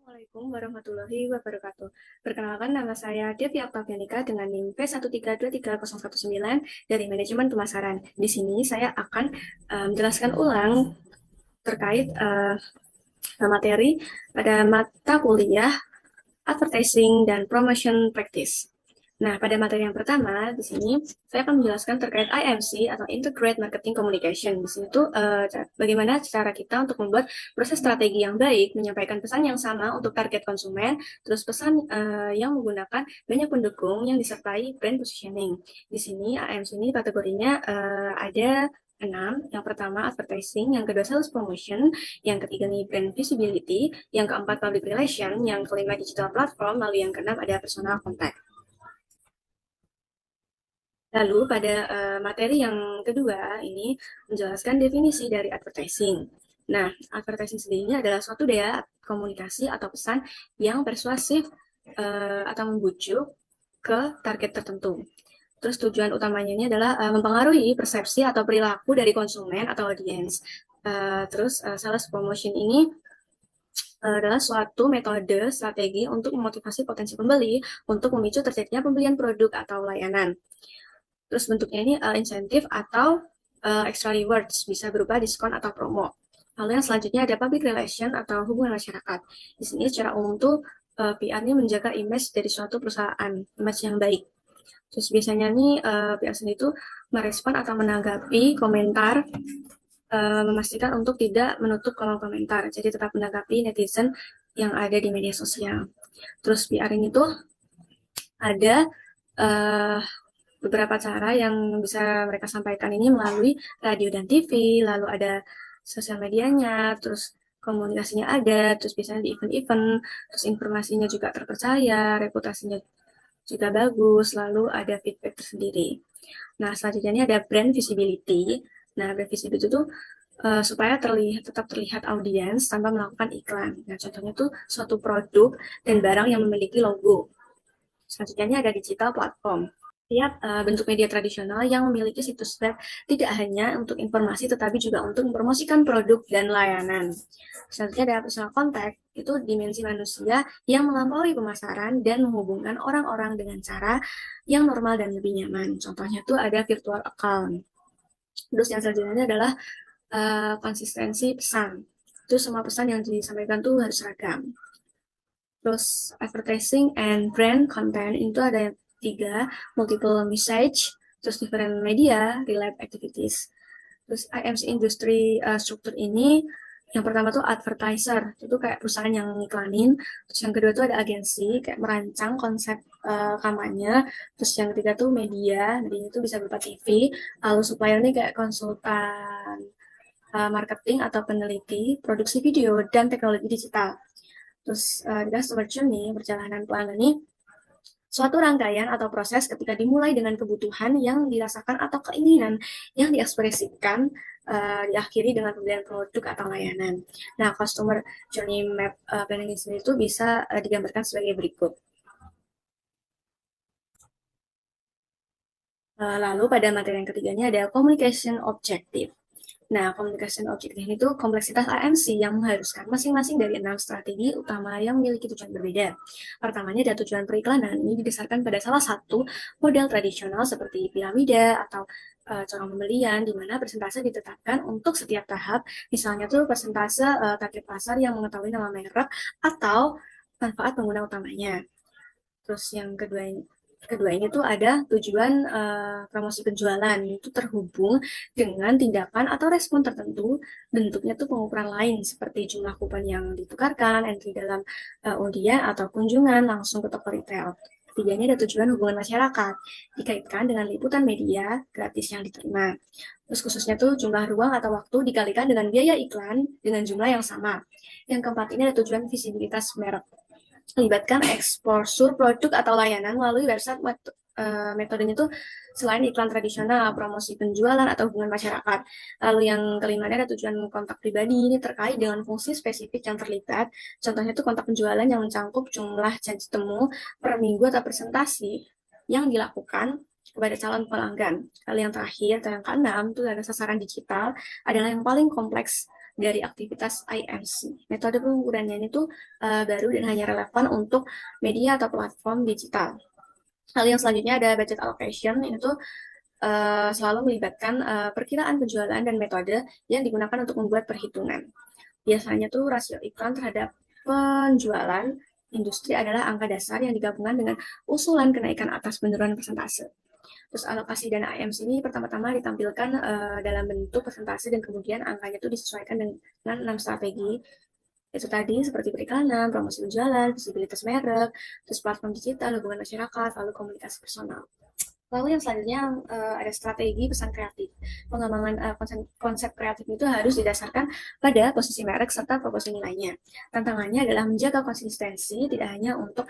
Assalamualaikum warahmatullahi wabarakatuh. Perkenalkan, nama saya Devi Oktavianika dengan NIM P1323019 dari Manajemen Pemasaran. Di sini saya akan menjelaskan ulang terkait materi pada mata kuliah Advertising dan Promotion Practice. Nah, pada materi yang pertama, di sini saya akan menjelaskan terkait IMC atau Integrated Marketing Communication. Di sini tuh bagaimana cara kita untuk membuat proses strategi yang baik, menyampaikan pesan yang sama untuk target konsumen, terus pesan yang menggunakan banyak pendukung yang disertai brand positioning. Di sini IMC ini kategorinya ada 6. Yang pertama advertising, yang kedua sales promotion, yang ketiga nih brand visibility, yang keempat public relation, yang kelima digital platform, lalu yang keenam ada personal contact. Lalu pada materi yang kedua ini menjelaskan definisi dari advertising. Nah, advertising sendiri adalah suatu daya komunikasi atau pesan yang persuasif atau membujuk ke target tertentu. Terus tujuan utamanya ini adalah mempengaruhi persepsi atau perilaku dari konsumen atau audiens. Terus sales promotion ini adalah suatu metode strategi untuk memotivasi potensi pembeli untuk memicu terjadinya pembelian produk atau layanan. Terus bentuknya ini insentif atau extra rewards, bisa berupa diskon atau promo. Lalu yang selanjutnya ada public relation atau hubungan masyarakat. Di sini secara umum tuh PR ini menjaga image dari suatu perusahaan, image yang baik. Terus biasanya nih PR sendiri itu merespon atau menanggapi komentar, memastikan untuk tidak menutup kolom komentar. Jadi tetap menanggapi netizen yang ada di media sosial. Terus PR ini tuh ada beberapa cara yang bisa mereka sampaikan ini melalui radio dan TV, lalu ada sosial medianya, terus komunikasinya ada, terus biasanya di event-event, terus informasinya juga terpercaya, reputasinya juga bagus, lalu ada feedback tersendiri. Nah, selanjutnya ini ada brand visibility. Nah, brand visibility itu supaya tetap terlihat audiens tanpa melakukan iklan. Nah, contohnya tuh suatu produk dan barang yang memiliki logo. Selanjutnya ada digital platform. Setiap bentuk media tradisional yang memiliki situs web tidak hanya untuk informasi tetapi juga untuk mempromosikan produk dan layanan. Selanjutnya ada personal contact, itu dimensi manusia yang melampaui pemasaran dan menghubungkan orang-orang dengan cara yang normal dan lebih nyaman. Contohnya tuh ada virtual account. Terus yang selanjutnya adalah konsistensi pesan. Itu semua pesan yang disampaikan tuh harus seragam. Terus advertising and brand content itu ada 3, multiple message, terus different media, real-life activities. Terus IMC industri struktur ini, yang pertama tuh advertiser, itu kayak perusahaan yang ngiklanin. Terus yang kedua tuh ada agensi, kayak merancang konsep kampanye. Terus yang ketiga tuh media itu bisa berupa TV. Lalu supplier ini kayak konsultan marketing atau peneliti, produksi video, dan teknologi digital. Terus di customer journey, perjalanan pelanggan ini suatu rangkaian atau proses ketika dimulai dengan kebutuhan yang dirasakan atau keinginan yang diekspresikan diakhiri dengan pembelian produk atau layanan. Nah, customer journey map planning sendiri itu bisa digambarkan sebagai berikut. Lalu pada materi yang ketiganya ada communication objective. Nah, communication objective ini tuh kompleksitas AMC yang mengharuskan masing-masing dari 6 strategi utama yang memiliki tujuan berbeda. Pertamanya ada tujuan periklanan. Ini didasarkan pada salah satu model tradisional seperti piramida atau corong pembelian, di mana persentase ditetapkan untuk setiap tahap. Misalnya tuh persentase target pasar yang mengetahui nama merek atau manfaat pengguna utamanya. Terus yang kedua ini tuh ada tujuan promosi penjualan, itu terhubung dengan tindakan atau respon tertentu. Bentuknya tuh pengukuran lain seperti jumlah kupon yang ditukarkan, entry dalam undian atau kunjungan langsung ke toko retail. Ketiganya ada tujuan hubungan masyarakat, dikaitkan dengan liputan media gratis yang diterima. Terus khususnya tuh jumlah ruang atau waktu dikalikan dengan biaya iklan dengan jumlah yang sama. Yang keempat ini ada tujuan visibilitas merek, melibatkan eksposur produk atau layanan melalui website. Metodenya itu selain iklan tradisional, promosi penjualan atau hubungan masyarakat. Lalu yang kelima ada tujuan kontak pribadi, ini terkait dengan fungsi spesifik yang terlibat. Contohnya itu kontak penjualan yang mencakup jumlah janji temu per minggu atau presentasi yang dilakukan kepada calon pelanggan. Lalu yang terakhir, atau yang keenam, itu ada sasaran digital, adalah yang paling kompleks dari aktivitas IMC. Metode pengukurannya ini tuh baru dan hanya relevan untuk media atau platform digital. Hal yang selanjutnya ada budget allocation, itu selalu melibatkan perkiraan penjualan dan metode yang digunakan untuk membuat perhitungan. Biasanya tuh rasio iklan terhadap penjualan industri adalah angka dasar yang digabungkan dengan usulan kenaikan atas penurunan persentase. Terus alokasi dana IMC ini pertama-tama ditampilkan dalam bentuk persentase dan kemudian angkanya itu disesuaikan dengan 6 strategi. Itu tadi seperti periklanan, promosi penjualan, visibilitas merek, terus platform digital, hubungan masyarakat, lalu komunikasi personal. Lalu yang selanjutnya ada strategi pesan kreatif. Pengembangan konsep kreatif itu harus didasarkan pada posisi merek serta proporsi nilainya. Tantangannya adalah menjaga konsistensi tidak hanya untuk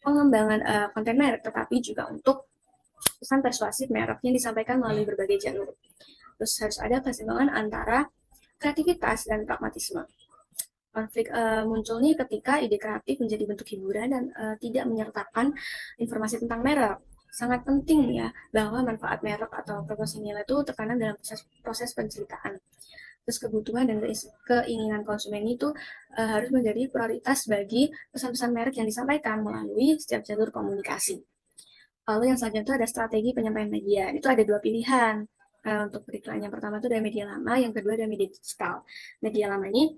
pengembangan konten merek, tetapi juga untuk pesan persuasif merek yang disampaikan melalui berbagai jalur. Terus harus ada keseimbangan antara kreativitas dan pragmatisme. Konflik muncul nih ketika ide kreatif menjadi bentuk hiburan dan tidak menyertakan informasi tentang merek. Sangat penting ya bahwa manfaat merek atau proporsi nilai itu tertanam dalam proses penceritaan. Terus kebutuhan dan keinginan konsumen itu harus menjadi prioritas bagi pesan-pesan merek yang disampaikan melalui setiap jalur komunikasi. Lalu yang selanjutnya itu ada strategi penyampaian media. Itu ada dua pilihan. Untuk beriklan yang pertama itu dari media lama, yang kedua dari media digital. Media lama ini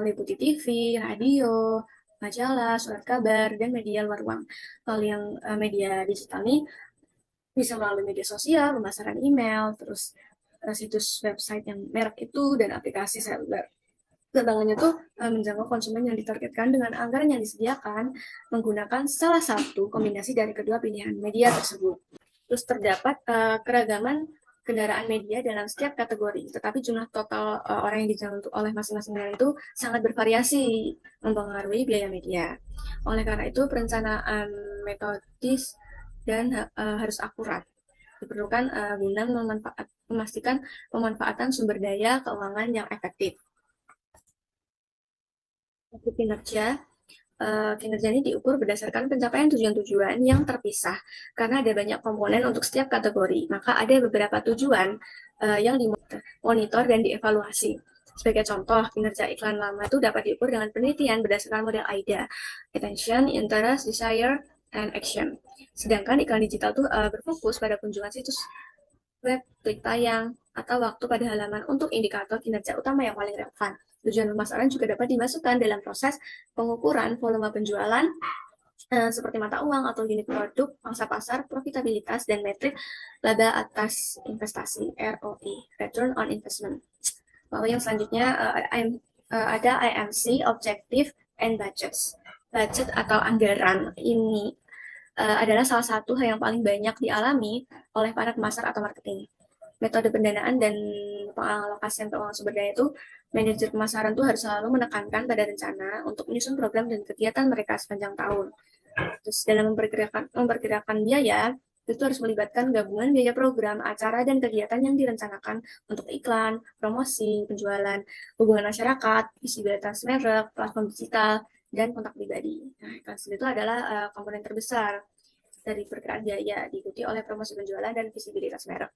meliputi TV, radio, majalah, surat kabar, dan media luar ruang. Lalu yang media digital ini bisa melalui media sosial, pemasaran email, terus situs website yang merek itu, dan aplikasi seluler. Kebangannya tuh menjangkau konsumen yang ditargetkan dengan anggaran yang disediakan menggunakan salah satu kombinasi dari kedua pilihan media tersebut. Terus terdapat keragaman kendaraan media dalam setiap kategori, tetapi jumlah total orang yang dijangkau oleh masing-masing kendaraan itu sangat bervariasi, mempengaruhi biaya media. Oleh karena itu, perencanaan metodis dan harus akurat. Diperlukan guna memastikan pemanfaatan sumber daya keuangan yang efektif. Untuk kinerja ini diukur berdasarkan pencapaian tujuan-tujuan yang terpisah. Karena ada banyak komponen untuk setiap kategori, maka ada beberapa tujuan yang dimonitor dan dievaluasi. Sebagai contoh, kinerja iklan lama itu dapat diukur dengan penelitian berdasarkan model AIDA, Attention, Interest, Desire, and Action. Sedangkan iklan digital itu berfokus pada kunjungan situs web, klik tayang, atau waktu pada halaman untuk indikator kinerja utama yang paling relevan. Tujuan pemasaran juga dapat dimasukkan dalam proses pengukuran volume penjualan seperti mata uang atau unit produk, pangsa pasar, profitabilitas, dan metrik laba atas investasi (ROI, Return on Investment). Lalu yang selanjutnya ada IMC, Objective and Budgets. Budget atau anggaran ini adalah salah satu hal yang paling banyak dialami oleh para pemasar atau marketing. Metode pendanaan dan pengalokasian keuangan sumber daya itu, manajer pemasaran tuh harus selalu menekankan pada rencana untuk menyusun program dan kegiatan mereka sepanjang tahun. Terus dalam memperkirakan biaya, itu harus melibatkan gabungan biaya program, acara, dan kegiatan yang direncanakan untuk iklan, promosi, penjualan, hubungan masyarakat, visibilitas merek, platform digital, dan kontak pribadi. Nah, iklan itu adalah komponen terbesar dari perkiraan biaya, diikuti oleh promosi penjualan dan visibilitas merek.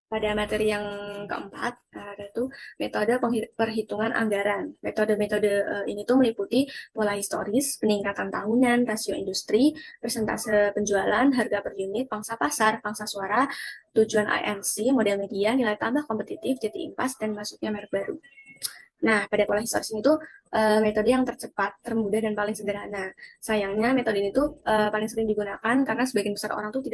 Pada materi yang keempat, yaitu metode perhitungan anggaran. Metode-metode ini tuh meliputi pola historis, peningkatan tahunan, rasio industri, persentase penjualan, harga per unit, pangsa pasar, pangsa suara, tujuan IMC, model media, nilai tambah kompetitif, jadi impas, dan masuknya merek baru. Nah, pada pola historis ini tuh metode yang tercepat, termudah, dan paling sederhana. Sayangnya metode ini tuh paling sering digunakan karena sebagian besar orang tuh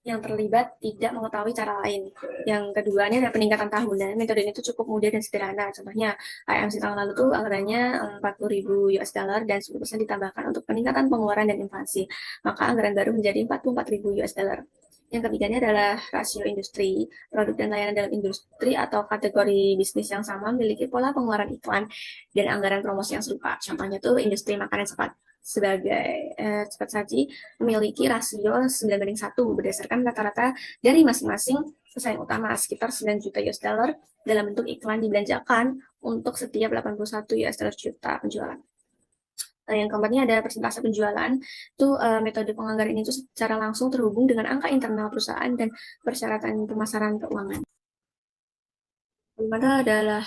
yang terlibat tidak mengetahui cara lain. Yang keduanya ada peningkatan tahunan. Metode ini tuh cukup mudah dan sederhana. Contohnya, IMC tahun lalu tuh anggarannya 40.000 US dollar dan 10% ditambahkan untuk peningkatan pengeluaran dan inflasi. Maka anggaran baru menjadi 44.000 US dollar. Yang ketiganya adalah rasio industri. Produk dan layanan dalam industri atau kategori bisnis yang sama memiliki pola pengeluaran iklan dan anggaran promosi yang serupa. Contohnya tuh industri makanan cepat saji memiliki rasio 9:1 berdasarkan rata-rata dari masing-masing pesaing utama sekitar 9 juta US dollar dalam bentuk iklan dibelanjakan untuk setiap 81 US dollar juta penjualan. Yang keempatnya ada persentase penjualan. Itu metode penganggaran itu secara langsung terhubung dengan angka internal perusahaan dan persyaratan pemasaran keuangan. Bagaimana adalah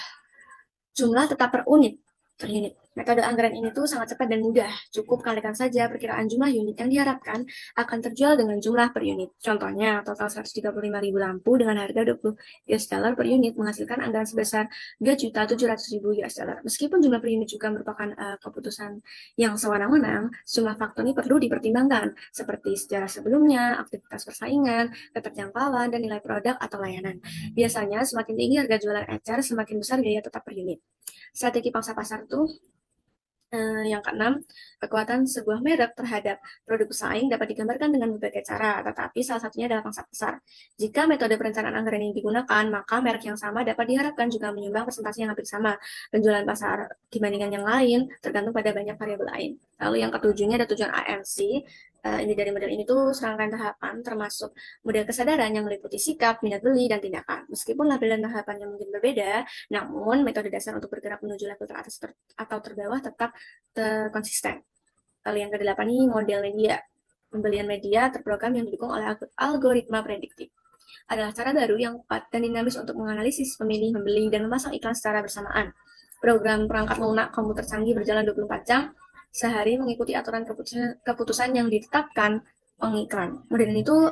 jumlah tetap per unit per unit. Metode anggaran ini tuh sangat cepat dan mudah. Cukup kalikan saja perkiraan jumlah unit yang diharapkan akan terjual dengan jumlah per unit. Contohnya, total 135.000 lampu dengan harga 20 US dollar per unit menghasilkan anggaran sebesar 2.700.000 US dollar. Meskipun jumlah per unit juga merupakan keputusan yang sewenang-wenang, sejumlah faktor ini perlu dipertimbangkan, seperti sejarah sebelumnya, aktivitas persaingan, keterjangkauan, dan nilai produk atau layanan. Biasanya, semakin tinggi harga jualan ecer, semakin besar biaya tetap per unit. Strategi pangsa pasar itu yang keenam, kekuatan sebuah merek terhadap produk pesaing dapat digambarkan dengan berbagai cara, tetapi salah satunya adalah pangsa pasar. Jika metode perencanaan anggaran ini digunakan, maka merek yang sama dapat diharapkan juga menyumbang persentase yang hampir sama. Penjualan pasar dibandingkan yang lain tergantung pada banyak variabel lain. Lalu yang ketujuhnya ada tujuan ANC. Ini dari model ini tuh serangkaian tahapan termasuk model kesadaran yang meliputi sikap, minat beli, dan tindakan. Meskipun label dan tahapannya mungkin berbeda, namun metode dasar untuk bergerak menuju level teratas atau terbawah tetap konsisten. Lalu yang kedelapan ini model media. Pembelian media terprogram yang didukung oleh algoritma prediktif. Adalah cara baru yang cepat dan dinamis untuk menganalisis pemilih, membeli, dan memasang iklan secara bersamaan. Program perangkat lunak komputer canggih berjalan 24 jam sehari mengikuti aturan keputusan yang ditetapkan pengiklan. Model ini tuh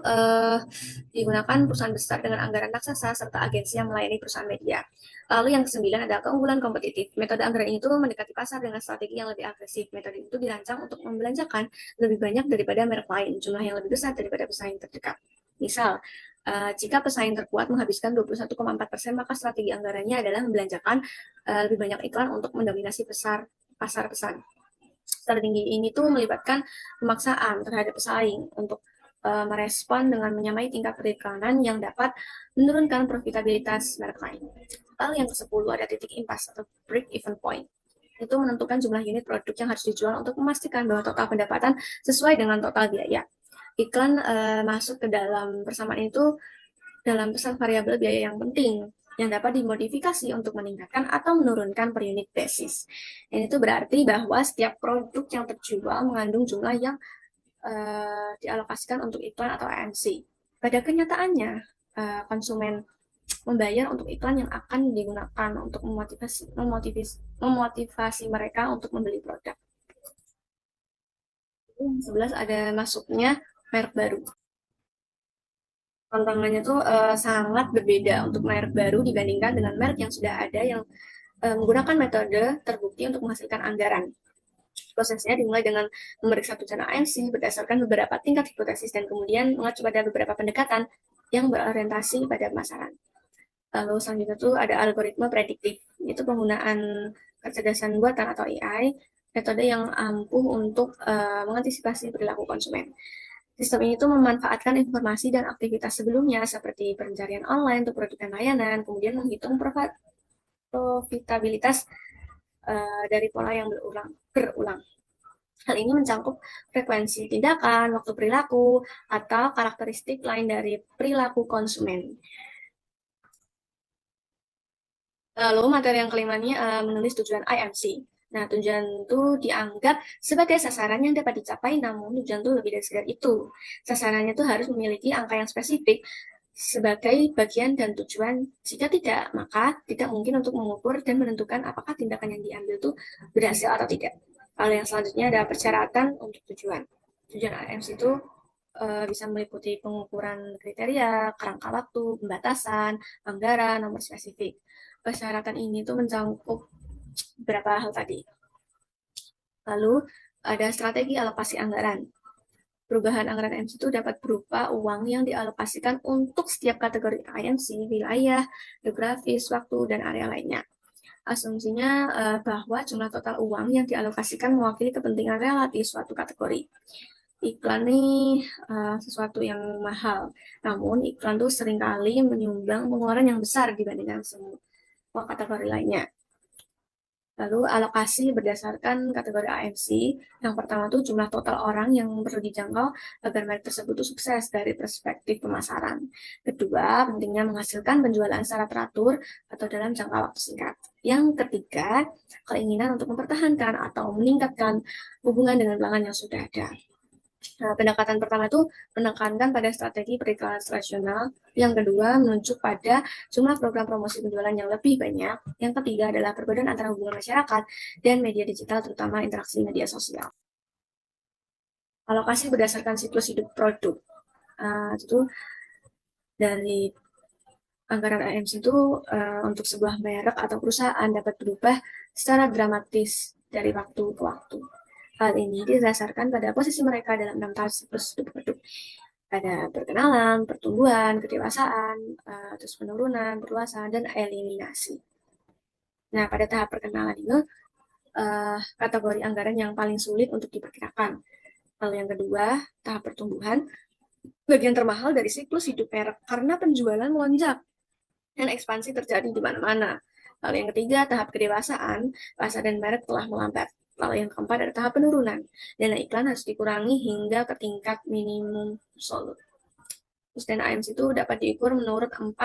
digunakan perusahaan besar dengan anggaran raksasa serta agensi yang melayani perusahaan media. Lalu yang kesembilan adalah keunggulan kompetitif. Metode anggaran ini tuh mendekati pasar dengan strategi yang lebih agresif. Metode itu dirancang untuk membelanjakan lebih banyak daripada merek lain, jumlah yang lebih besar daripada pesaing terdekat. Misal, jika pesaing terkuat menghabiskan 21,4%, maka strategi anggarannya adalah membelanjakan lebih banyak iklan untuk mendominasi pasar pesan. Strategi ini tuh melibatkan pemaksaan terhadap pesaing untuk merespon dengan menyamai tingkat periklanan yang dapat menurunkan profitabilitas merek lain. Lalu yang ke-10 ada titik impas atau break even point. Itu menentukan jumlah unit produk yang harus dijual untuk memastikan bahwa total pendapatan sesuai dengan total biaya. Iklan masuk ke dalam persamaan itu dalam pesan variabel biaya yang penting yang dapat dimodifikasi untuk meningkatkan atau menurunkan per unit basis. Ini itu berarti bahwa setiap produk yang terjual mengandung jumlah yang dialokasikan untuk iklan atau ANC. Pada kenyataannya, konsumen membayar untuk iklan yang akan digunakan untuk memotivasi mereka untuk membeli produk. Yang 11 ada masuknya merek baru. Tantangannya tuh sangat berbeda untuk merek baru dibandingkan dengan merek yang sudah ada yang menggunakan metode terbukti untuk menghasilkan anggaran. Prosesnya dimulai dengan memeriksa tujuan ANC berdasarkan beberapa tingkat hipotesis dan kemudian mengacu pada beberapa pendekatan yang berorientasi pada pemasaran. Lalu selanjutnya tuh ada algoritma prediktif, yaitu penggunaan kecerdasan buatan atau AI, metode yang ampuh untuk mengantisipasi perilaku konsumen. Sistem ini tuh memanfaatkan informasi dan aktivitas sebelumnya seperti pencarian online untuk produk dan layanan, kemudian menghitung profitabilitas dari pola yang berulang. Hal ini mencakup frekuensi tindakan, waktu perilaku, atau karakteristik lain dari perilaku konsumen. Lalu materi yang kelima ini menulis tujuan IMC. Nah, tujuan itu dianggap sebagai sasaran yang dapat dicapai, namun tujuan itu lebih dari sekedar itu. Sasarannya itu harus memiliki angka yang spesifik sebagai bagian dan tujuan. Jika tidak, maka tidak mungkin untuk mengukur dan menentukan apakah tindakan yang diambil itu berhasil atau tidak. Lalu yang selanjutnya adalah persyaratan untuk tujuan. Tujuan IMC itu bisa meliputi pengukuran kriteria, kerangka waktu, pembatasan, anggaran, nomor spesifik. Persyaratan ini tuh mencakup beberapa hal tadi. Lalu ada strategi alokasi anggaran. Perubahan anggaran IMC itu dapat berupa uang yang dialokasikan untuk setiap kategori IMC, wilayah, geografis, waktu, dan area lainnya. Asumsinya bahwa jumlah total uang yang dialokasikan mewakili kepentingan relatif suatu kategori. Iklan ini sesuatu yang mahal, namun iklan itu seringkali menyumbang pengeluaran yang besar dibandingkan semua kategori lainnya. Lalu alokasi berdasarkan kategori AMC. Yang pertama tuh jumlah total orang yang perlu dijangkau agar merek tersebut tuh sukses dari perspektif pemasaran. Kedua, pentingnya menghasilkan penjualan secara teratur atau dalam jangka waktu singkat. Yang ketiga, keinginan untuk mempertahankan atau meningkatkan hubungan dengan pelanggan yang sudah ada. Nah, pendekatan pertama itu menekankan pada strategi periklanan rasional. Yang kedua, menunjuk pada jumlah program promosi penjualan yang lebih banyak. Yang ketiga adalah perpaduan antara hubungan masyarakat dan media digital, terutama interaksi media sosial. Alokasi berdasarkan siklus hidup produk. Itu dari anggaran AMC itu untuk sebuah merek atau perusahaan dapat berubah secara dramatis dari waktu ke waktu. Hal ini didasarkan pada posisi mereka dalam 6 tahun siklus hidup produk. Ada perkenalan, pertumbuhan, kedewasaan, terus penurunan, perluasan, dan eliminasi. Nah, pada tahap perkenalan ini, kategori anggaran yang paling sulit untuk diperkirakan. Lalu yang kedua, tahap pertumbuhan, bagian termahal dari siklus hidup merek karena penjualan melonjak dan ekspansi terjadi di mana-mana. Lalu yang ketiga, tahap kedewasaan, pasar dan merek telah melambat. Lalu yang keempat ada tahap penurunan, dana iklan harus dikurangi hingga ke tingkat minimum absolut. Terus dana AMC itu dapat diukur menurut 4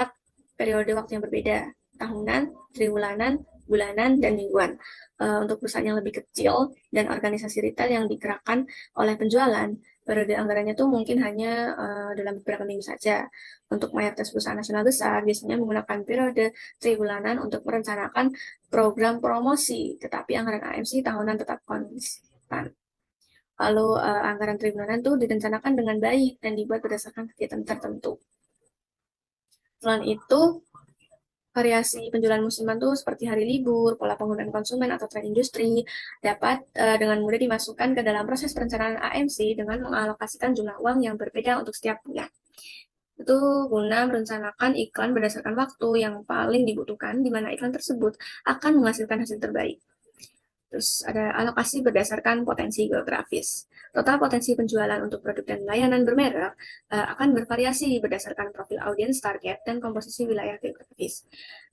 periode waktu yang berbeda, tahunan, triwulanan, bulanan, dan mingguan. Untuk perusahaan yang lebih kecil dan organisasi retail yang digerakkan oleh penjualan, periode anggarannya tuh mungkin hanya dalam beberapa minggu saja. Untuk mayoritas perusahaan nasional besar, biasanya menggunakan periode triwulanan untuk merencanakan program promosi, tetapi anggaran AMC tahunan tetap konstan. Lalu anggaran triwulan itu direncanakan dengan baik dan dibuat berdasarkan kegiatan tertentu. Selain itu, variasi penjualan musiman tuh seperti hari libur, pola penggunaan konsumen atau tren industri dapat dengan mudah dimasukkan ke dalam proses perencanaan AMC dengan mengalokasikan jumlah uang yang berbeda untuk setiap bulan. Itu guna merencanakan iklan berdasarkan waktu yang paling dibutuhkan, di mana iklan tersebut akan menghasilkan hasil terbaik. Terus ada alokasi berdasarkan potensi geografis. Total potensi penjualan untuk produk dan layanan bermerek akan bervariasi berdasarkan profil audiens target dan komposisi wilayah geografis.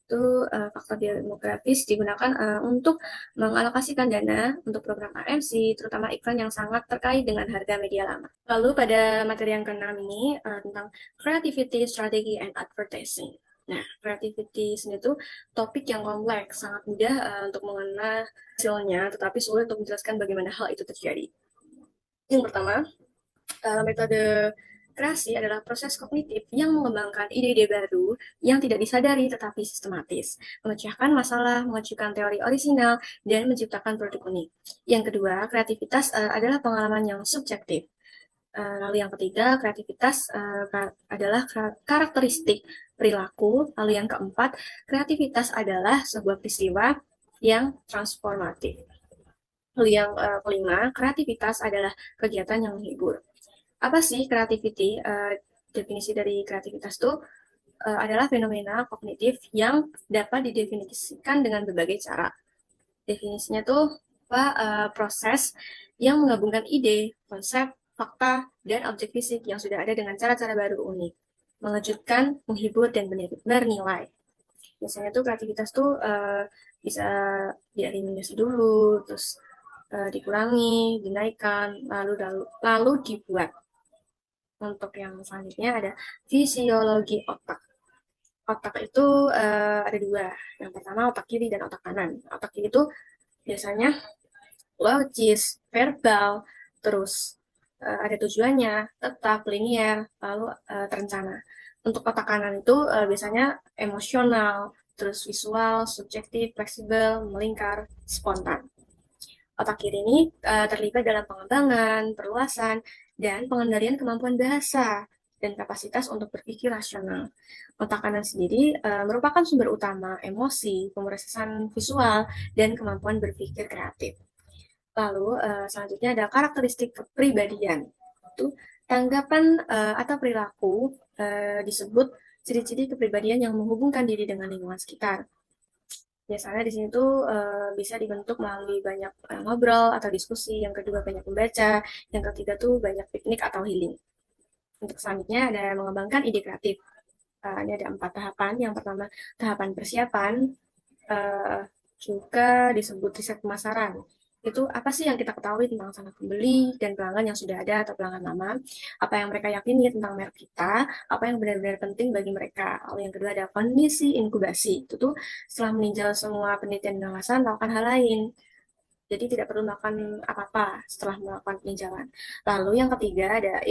Itu faktor demografis digunakan untuk mengalokasikan dana untuk program AMC, terutama iklan yang sangat terkait dengan harga media lama. Lalu pada materi yang keenam ini tentang creativity, strategy, and advertising. Nah, creativity sendiri itu topik yang kompleks, sangat mudah untuk mengenal hasilnya, tetapi sulit untuk menjelaskan bagaimana hal itu terjadi. Yang pertama, metode kreasi adalah proses kognitif yang mengembangkan ide-ide baru yang tidak disadari tetapi sistematis, memecahkan masalah, mengajukan teori orisinal, dan menciptakan produk unik. Yang kedua, kreativitas adalah pengalaman yang subjektif. Lalu yang ketiga, kreativitas adalah karakteristik perilaku. Lalu yang keempat, kreativitas adalah sebuah peristiwa yang transformatif. Lalu yang kelima, kreativitas adalah kegiatan yang menghibur. Apa sih creativity? Definisi dari kreativitas itu adalah fenomena kognitif yang dapat didefinisikan dengan berbagai cara. Definisinya tuh proses yang menggabungkan ide, konsep, fakta, dan objek fisik yang sudah ada dengan cara-cara baru unik, mengejutkan, menghibur, dan bernilai. Biasanya tuh kreativitas tuh bisa dieliminasi dulu, terus dikurangi, dinaikkan, lalu dibuat. Untuk yang selanjutnya ada fisiologi otak. Otak itu ada dua. Yang pertama otak kiri dan otak kanan. Otak kiri itu biasanya logis, verbal, terus ada tujuannya, tetap, linier, lalu terencana. Untuk otak kanan itu biasanya emosional, terus visual, subjektif, fleksibel, melingkar, spontan. Otak kiri ini terlibat dalam pengembangan, perluasan, dan pengendalian kemampuan bahasa dan kapasitas untuk berpikir rasional. Otak kanan sendiri merupakan sumber utama emosi, pemrosesan visual, dan kemampuan berpikir kreatif. Lalu selanjutnya ada karakteristik kepribadian. Itu tanggapan atau perilaku disebut ciri-ciri kepribadian yang menghubungkan diri dengan lingkungan sekitar. Biasanya di sini tuh bisa dibentuk melalui banyak ngobrol atau diskusi. Yang kedua banyak membaca. Yang ketiga tuh banyak piknik atau healing. Untuk selanjutnya ada mengembangkan ide kreatif. Ini ada 4 tahapan. Yang pertama tahapan persiapan, juga disebut riset pemasaran. Itu apa sih yang kita ketahui tentang sana pembeli dan pelanggan yang sudah ada atau pelanggan lama, apa yang mereka yakini tentang merek kita, apa yang benar-benar penting bagi mereka. Lalu yang kedua ada kondisi inkubasi. Itu tuh setelah meninjau semua penelitian dan ulasan, melakukan hal lain. Jadi tidak perlu melakukan apa-apa setelah melakukan peninjauan. Lalu yang ketiga ada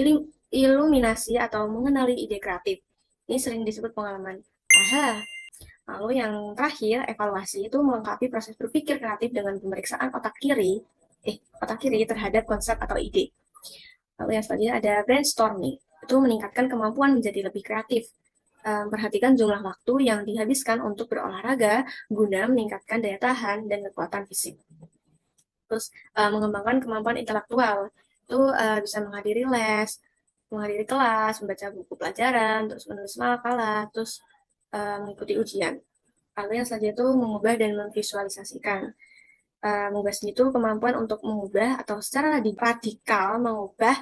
iluminasi atau mengenali ide kreatif. Ini sering disebut pengalaman. Aha. Lalu yang terakhir, evaluasi itu melengkapi proses berpikir kreatif dengan pemeriksaan otak kiri terhadap konsep atau ide. Lalu yang selanjutnya ada brainstorming. Itu meningkatkan kemampuan menjadi lebih kreatif. Perhatikan jumlah waktu yang dihabiskan untuk berolahraga guna meningkatkan daya tahan dan kekuatan fisik. Terus mengembangkan kemampuan intelektual. Itu bisa menghadiri kelas, membaca buku pelajaran, terus menulis makalah, terus mengikuti ujian. Lalu yang selanjutnya itu mengubah dan memvisualisasikan. Mengubah sendiri itu kemampuan untuk mengubah atau secara radikal mengubah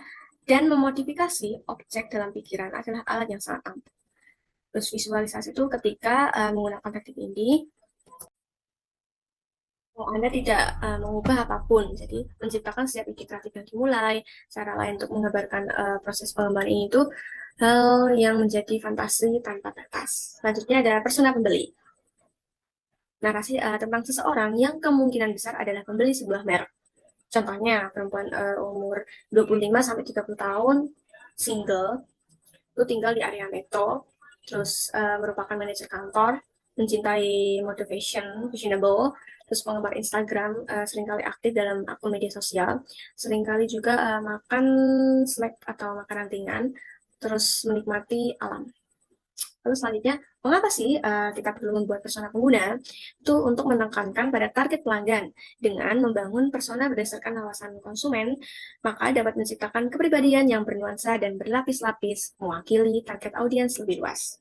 dan memodifikasi objek dalam pikiran adalah alat yang sangat ampuh. Terus visualisasi itu ketika menggunakan teknik ini, Anda tidak mengubah apapun, jadi menciptakan setiap ide kreatif yang dimulai. Cara lain untuk menggambarkan proses pengembangan ini itu hal yang menjadi fantasi tanpa batas. Selanjutnya ada persona pembeli. Narasi tentang seseorang yang kemungkinan besar adalah pembeli sebuah merek. Contohnya, perempuan umur 25 sampai 30 tahun, single, itu tinggal di area metro, terus merupakan manajer kantor, mencintai mode fashion, fashionable, terus penggemar Instagram, seringkali aktif dalam akun media sosial, seringkali juga makan snack atau makanan ringan, terus menikmati alam. Lalu selanjutnya, mengapa sih kita perlu membuat persona pengguna? Itu untuk menekankan pada target pelanggan. Dengan membangun persona berdasarkan alasan konsumen, maka dapat menciptakan kepribadian yang bernuansa dan berlapis-lapis, mewakili target audiens lebih luas.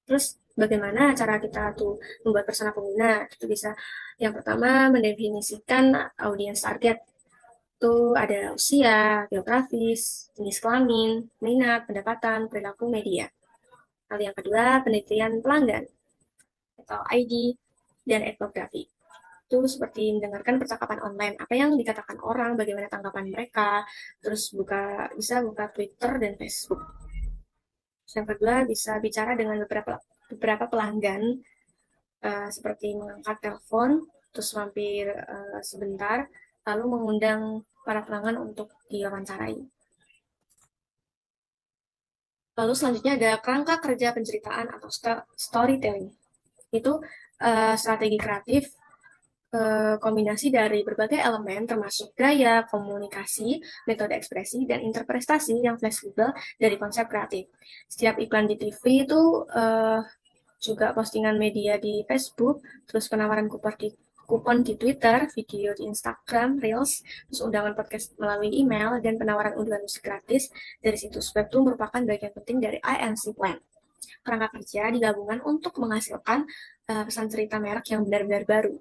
Terus, bagaimana cara kita tuh membuat persona pengguna? Itu bisa, yang pertama, mendefinisikan audiens target. Itu ada usia, geografis, jenis kelamin, minat, pendapatan, perilaku media. Lalu yang kedua, penelitian pelanggan atau ID dan etnografi. Itu seperti mendengarkan percakapan online, apa yang dikatakan orang, bagaimana tanggapan mereka, terus bisa buka Twitter dan Facebook. Terus yang kedua, bisa bicara dengan beberapa pelanggan, seperti mengangkat telepon, terus mampir sebentar, lalu mengundang para pelanggan untuk diwawancarai. Lalu selanjutnya ada kerangka kerja penceritaan atau storytelling. Itu strategi kreatif kombinasi dari berbagai elemen termasuk gaya, komunikasi, metode ekspresi, dan interpretasi yang fleksibel dari konsep kreatif. Setiap iklan di TV itu juga postingan media di Facebook, terus penawaran kupon di Twitter, video di Instagram, Reels, terus undangan podcast melalui email, dan penawaran unduhan musik gratis dari situs web itu merupakan bagian penting dari IMC Plan. Kerangka kerja digabungkan untuk menghasilkan pesan cerita merek yang benar-benar baru.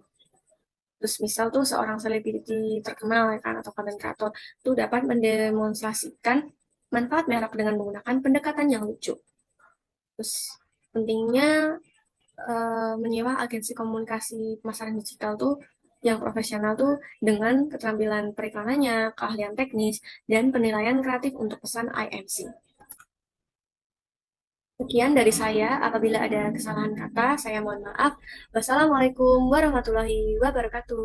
Terus misal tuh seorang selebriti terkenal ya kan atau konten kreator tuh dapat mendemonstrasikan manfaat merek dengan menggunakan pendekatan yang lucu. Terus pentingnya menyewa agensi komunikasi pemasaran digital tuh yang profesional tuh dengan keterampilan periklanannya, keahlian teknis, dan penilaian kreatif untuk pesan IMC. Sekian dari saya. Apabila ada kesalahan kata, saya mohon maaf. Wassalamualaikum warahmatullahi wabarakatuh.